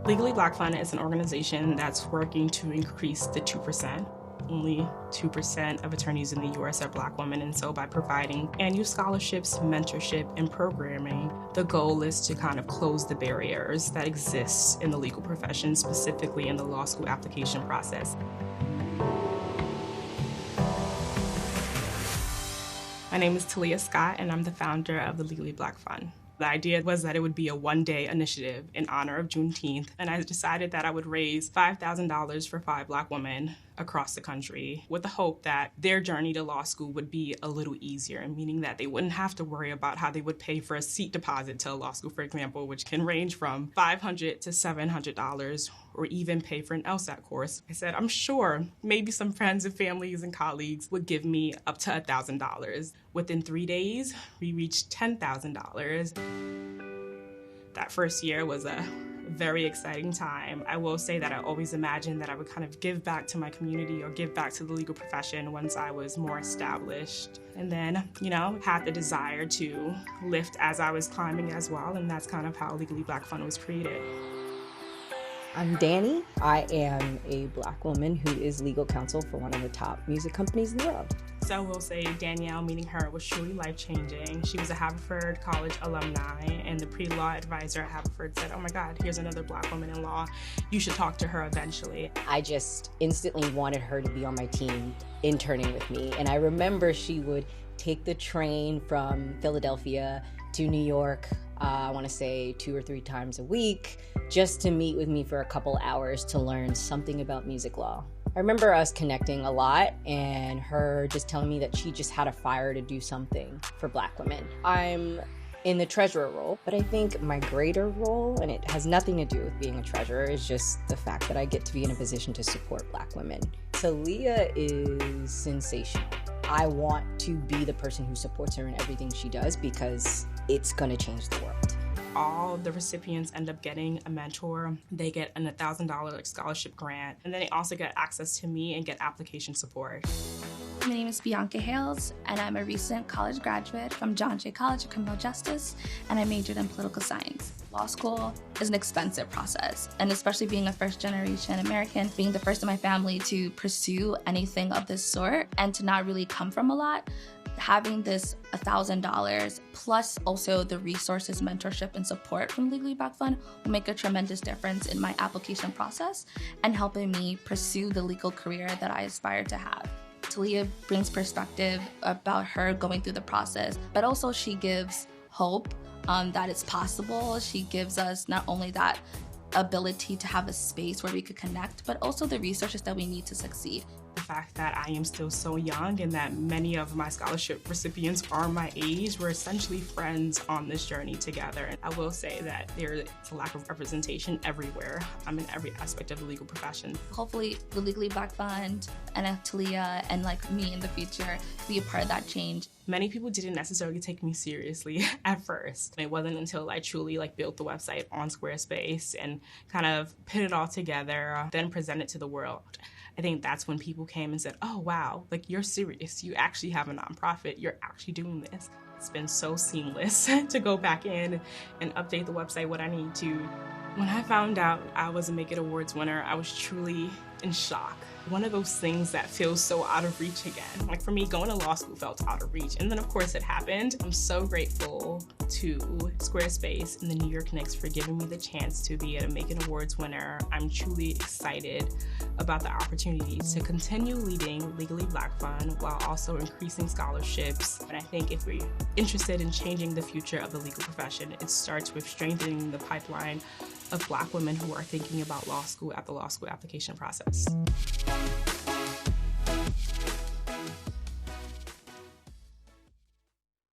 Legally BLK Fund is an organization that's working to increase the 2%. Only 2% of attorneys in the U.S. are Black women, and so by providing annual scholarships, mentorship, and programming, the goal is to kind of close the barriers that exist in the legal profession, specifically in the law school application process. My name is Talia Scott, and I'm the founder of the Legally BLK Fund. The idea was that it would be a one-day initiative in honor of Juneteenth, and I decided that I would raise $5,000 for 5 Black women across the country with the hope that their journey to law school would be a little easier, meaning that they wouldn't have to worry about how they would pay for a seat deposit to law school, for example, which can range from $500 to $700, or even pay for an LSAT course. I said, I'm sure maybe some friends and families and colleagues would give me up to $1,000. Within 3 days, we reached $10,000. That first year was a very exciting time. I will say that I always imagined that I would kind of give back to my community or give back to the legal profession once I was more established. And then, had the desire to lift as I was climbing as well, and that's kind of how Legally BLK Fund was created. I'm Danny. I am a Black woman who is legal counsel for one of the top music companies in the world. So we'll say Danielle, meeting her, was truly life-changing. She was a Haverford College alumni, and the pre-law advisor at Haverford said, oh my God, here's another Black woman in law. You should talk to her eventually. I just instantly wanted her to be on my team interning with me. And I remember she would take the train from Philadelphia to New York, I want to say 2 or 3 times a week, just to meet with me for a couple hours to learn something about music law. I remember us connecting a lot and her just telling me that she just had a fire to do something for Black women. I'm in the treasurer role, but I think my greater role, and it has nothing to do with being a treasurer, is just the fact that I get to be in a position to support Black women. Talia is sensational. I want to be the person who supports her in everything she does because it's going to change the world. All the recipients end up getting a mentor. They get a $1,000 scholarship grant, and then they also get access to me and get application support. My name is Bianca Hales, and I'm a recent college graduate from John Jay College of Criminal Justice, and I majored in political science. Law school is an expensive process, and especially being a first-generation American, being the first in my family to pursue anything of this sort and to not really come from a lot, having this $1,000 plus also the resources, mentorship, and support from Legally BLK Fund will make a tremendous difference in my application process and helping me pursue the legal career that I aspire to have. Talia brings perspective about her going through the process, but also she gives hope that it's possible. She gives us not only that ability to have a space where we could connect, but also the resources that we need to succeed. The fact that I am still so young and that many of my scholarship recipients are my age, we're essentially friends on this journey together. And I will say that there is a lack of representation everywhere. I'm in every aspect of the legal profession. Hopefully the Legally BLK Fund and Talia and like me in the future be a part of that change. Many people didn't necessarily take me seriously at first. It wasn't until I truly built the website on Squarespace and kind of put it all together, then presented to the world. I think that's when people came and said, oh, wow, you're serious. You actually have a nonprofit. You're actually doing this. It's been so seamless to go back in and update the website what I need to. When I found out I was a Make It Awards winner, I was truly in shock. One of those things that feels so out of reach again. For me, going to law school felt out of reach. And then, of course, it happened. I'm so grateful to Squarespace and the New York Knicks for giving me the chance to be a Make It Awards winner. I'm truly excited about the opportunity to continue leading Legally BLK Fund while also increasing scholarships. And I think if we're interested in changing the future of the legal profession, it starts with strengthening the pipeline of Black women who are thinking about law school at the law school application process.